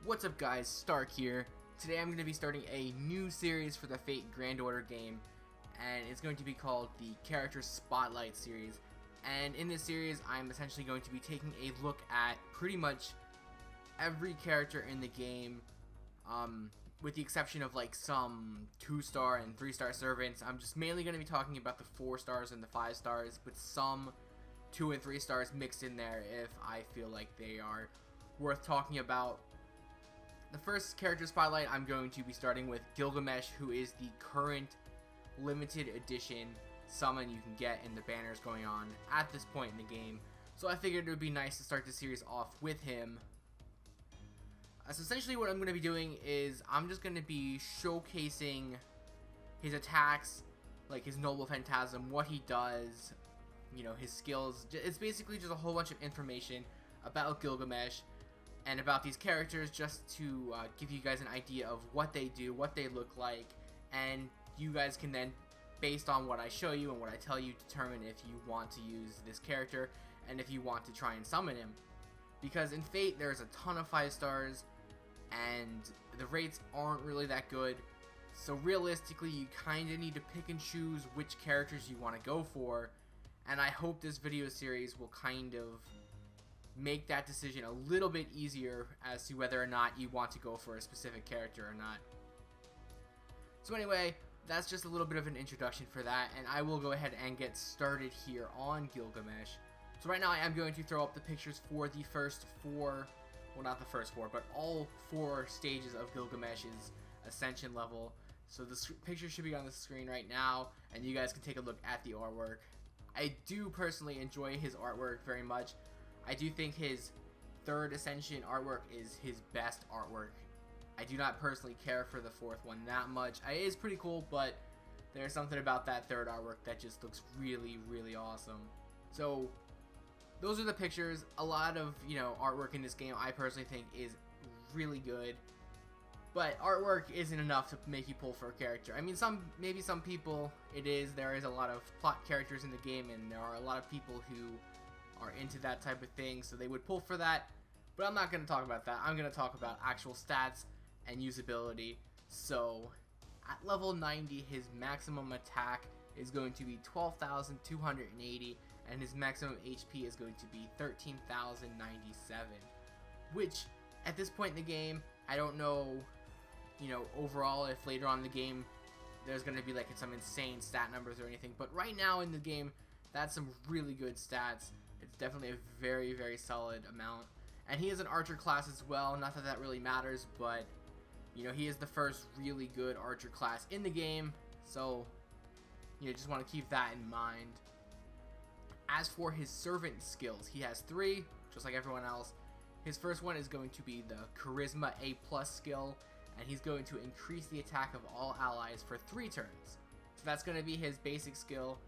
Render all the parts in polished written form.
What's up guys, Stark here. Today I'm going to be starting a new series for the Fate Grand Order game, and it's going to be called the Character Spotlight series. And in this series I'm essentially going to be taking a look at pretty much every character in the game, with the exception of like some 2-star and 3-star servants. I'm just mainly going to be talking about the 4 stars and the 5 stars, with some 2 and 3 stars mixed in there if I feel like they are worth talking about. The first character spotlight, I'm going to be starting with Gilgamesh, who is the current limited edition summon you can get in the banners going on at this point in the game. So I figured it would be nice to start the series off with him. So essentially what I'm going to be doing is I'm just going to be showcasing his attacks, like his Noble Phantasm, what he does, you know, his skills. It's basically just a whole bunch of information about Gilgamesh and about these characters, just to give you guys an idea of what they do, what they look like, and you guys can then, based on what I show you and what I tell you, determine if you want to use this character and if you want to try and summon him. Because in Fate there's a ton of 5 stars and the rates aren't really that good, so realistically you kinda need to pick and choose which characters you want to go for, and I hope this video series will kind of make that decision a little bit easier as to whether or not you want to go for a specific character or not. So anyway, that's just a little bit of an introduction for that, and I will go ahead and get started here on Gilgamesh. So right now I am going to throw up the pictures for the first 4, well not the first 4, but all 4 stages of Gilgamesh's Ascension level. So the picture should be on the screen right now, and you guys can take a look at the artwork. I do personally enjoy his artwork very much. I do think his 3rd Ascension artwork is his best artwork. I do not personally care for the 4th one that much. It is pretty cool, but there's something about that 3rd artwork that just looks really, really awesome. So those are the pictures. A lot of, you know, artwork in this game I personally think is really good, but artwork isn't enough to make you pull for a character. I mean, maybe some people it is. There is a lot of plot characters in the game, and there are a lot of people who are into that type of thing, so they would pull for that, but I'm not going to talk about that. I'm going to talk about actual stats and usability. So at level 90 his maximum attack is going to be 12,280 and his maximum HP is going to be 13,097, which at this point in the game, I don't know, you know, overall if later on in the game there's going to be like some insane stat numbers or anything, but right now in the game that's some really good stats. It's definitely a very, very solid amount. And he is an archer class as well. Not that that really matters, but you know, he is the first really good archer class in the game. So, you know, just want to keep that in mind. As for his servant skills, he has 3, just like everyone else. His first one is going to be the Charisma A+ skill, and he's going to increase the attack of all allies for 3 turns. So that's going to be his basic skill.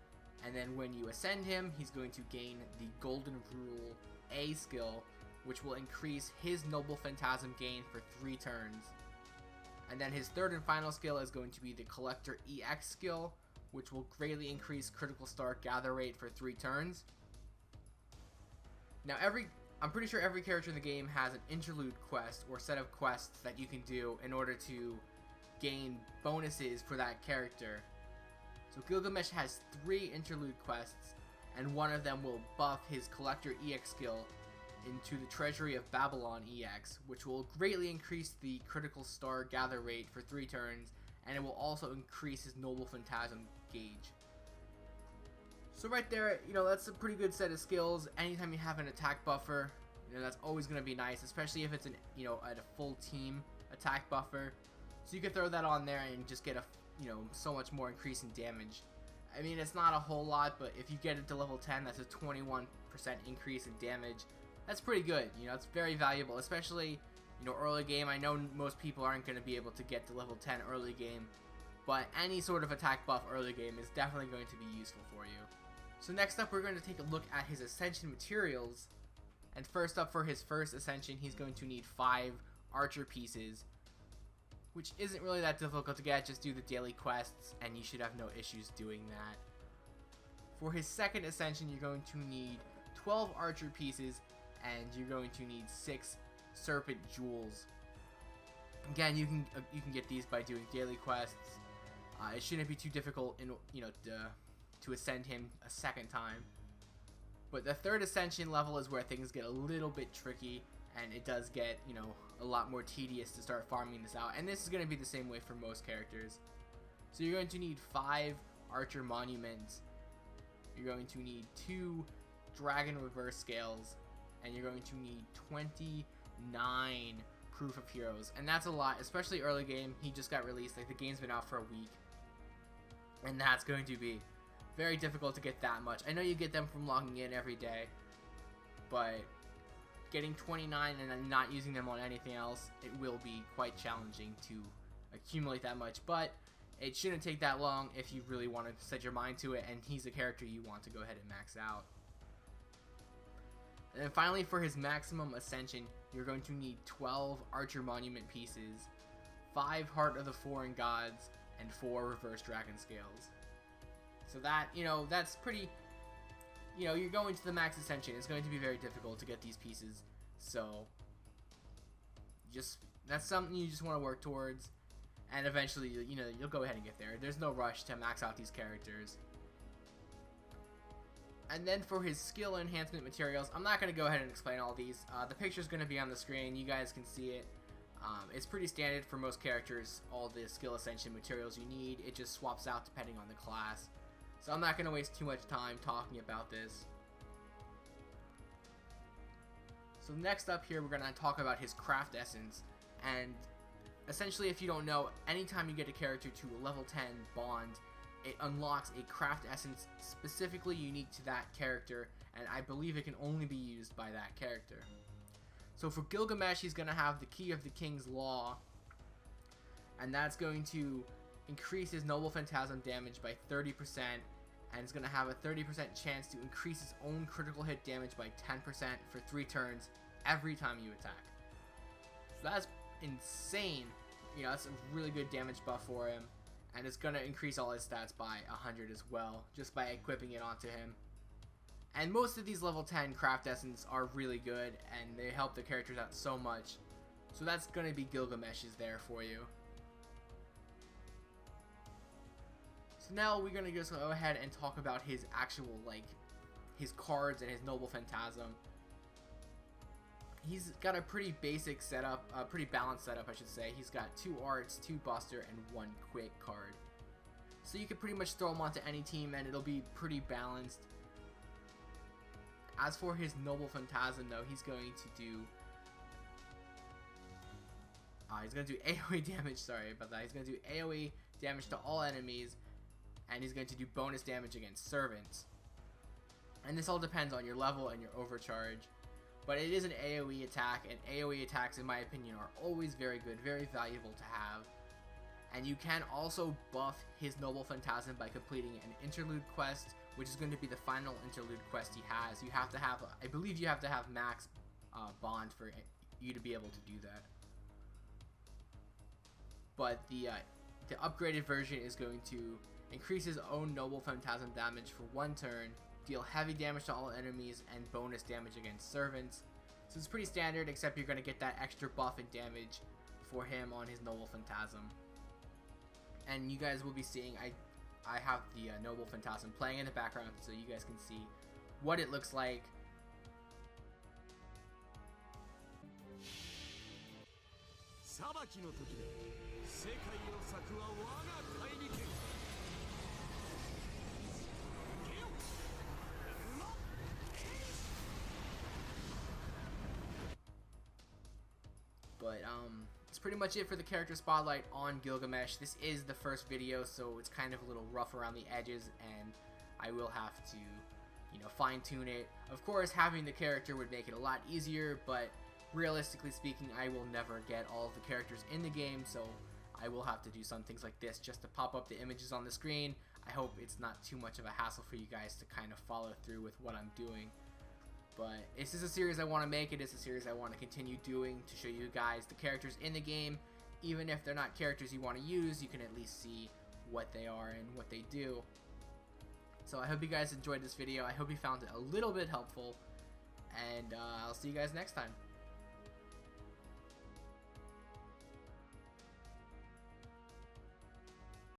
And then when you ascend him, he's going to gain the Golden Rule A skill, which will increase his Noble Phantasm gain for 3 turns. And then his 3rd and final skill is going to be the Collector EX skill, which will greatly increase critical star gather rate for 3 turns. Now I'm pretty sure every character in the game has an interlude quest or set of quests that you can do in order to gain bonuses for that character. So Gilgamesh has 3 interlude quests, and one of them will buff his Collector EX skill into the Treasury of Babylon EX, which will greatly increase the critical star gather rate for 3 turns, and it will also increase his Noble Phantasm gauge. So right there, you know, that's a pretty good set of skills. Anytime you have an attack buffer, you know, that's always going to be nice, especially if it's an, you know, at a full team attack buffer. So you can throw that on there and just get a, you know, so much more increase in damage. I mean, it's not a whole lot, but if you get it to level 10, that's a 21% increase in damage. That's pretty good. You know, it's very valuable, especially, you know, early game. I know most people aren't going to be able to get to level 10 early game, but any sort of attack buff early game is definitely going to be useful for you. So next up, we're going to take a look at his Ascension Materials. And first up, for his first Ascension, he's going to need 5 archer pieces, which isn't really that difficult to get. Just do the daily quests and you should have no issues doing that. For his second Ascension, you're going to need 12 archer pieces and you're going to need 6 serpent jewels. Again, you can get these by doing daily quests. It shouldn't be too difficult to ascend him a second time. But the third ascension level is where things get a little bit tricky, and it does get, a lot more tedious to start farming this out. And this is going to be the same way for most characters. So you're going to need 5 Archer Monuments. You're going to need 2 Dragon Reverse Scales, and you're going to need 29 Proof of Heroes. And that's a lot, especially early game. He just got released, like the game's been out for a week. And that's going to be very difficult to get that much. I know you get them from logging in every day, but getting 29 and then not using them on anything else, it will be quite challenging to accumulate that much. But it shouldn't take that long if you really want to set your mind to it, and he's a character you want to go ahead and max out. And then finally, for his maximum ascension, you're going to need 12 Archer Monument pieces, 5 Heart of the Foreign Gods, and 4 Reverse Dragon Scales. So that, that's pretty, you're going to the max ascension. It's going to be very difficult to get these pieces. So, that's something you just want to work towards. And eventually, you'll go ahead and get there. There's no rush to max out these characters. And then for his skill enhancement materials, I'm not going to go ahead and explain all these. The picture's going to be on the screen. You guys can see it. It's pretty standard for most characters, all the skill ascension materials you need. It just swaps out depending on the class. So I'm not going to waste too much time talking about this. So next up here, we're going to talk about his craft essence. And essentially, if you don't know, anytime you get a character to a level 10 bond, it unlocks a craft essence specifically unique to that character, and I believe it can only be used by that character. So for Gilgamesh, he's going to have the Key of the King's Law, and that's going to increase his Noble Phantasm damage by 30%, and it's going to have a 30% chance to increase his own critical hit damage by 10% for 3 turns every time you attack. So that's insane. That's a really good damage buff for him, and it's going to increase all his stats by 100 as well, just by equipping it onto him. And most of these level 10 craft essence are really good, and they help the characters out so much. So that's going to be Gilgamesh's there for you. So now we're going to just go ahead and talk about his actual, his cards and his Noble Phantasm. He's got a pretty basic setup, a pretty balanced setup, I should say. He's got 2 arts, 2 buster, and 1 quick card. So you can pretty much throw him onto any team and it'll be pretty balanced. As for his Noble Phantasm, though, he's going to do AoE damage, sorry about that. He's going to do AoE damage to all enemies, and he's going to do bonus damage against servants. And this all depends on your level and your overcharge. But it is an AoE attack, and AoE attacks, in my opinion, are always very good, very valuable to have. And you can also buff his Noble Phantasm by completing an interlude quest, which is going to be the final interlude quest he has. You have to have, I believe you have to have max bond for you to be able to do that. But the upgraded version is going to increase his own Noble Phantasm damage for 1 turn, deal heavy damage to all enemies, and bonus damage against servants. So it's pretty standard, except you're going to get that extra buff and damage for him on his Noble Phantasm. And you guys will be seeing, I have the Noble Phantasm playing in the background so you guys can see what it looks like. But that's pretty much it for the character spotlight on Gilgamesh. This is the first video, so it's kind of a little rough around the edges, and I will have to, fine-tune it. Of course, having the character would make it a lot easier, but realistically speaking, I will never get all of the characters in the game, so I will have to do some things like this just to pop up the images on the screen. I hope it's not too much of a hassle for you guys to kind of follow through with what I'm doing. But this is a series I want to make. It is a series I want to continue doing to show you guys the characters in the game. Even if they're not characters you want to use, you can at least see what they are and what they do. So I hope you guys enjoyed this video. I hope you found it a little bit helpful. And I'll see you guys next time.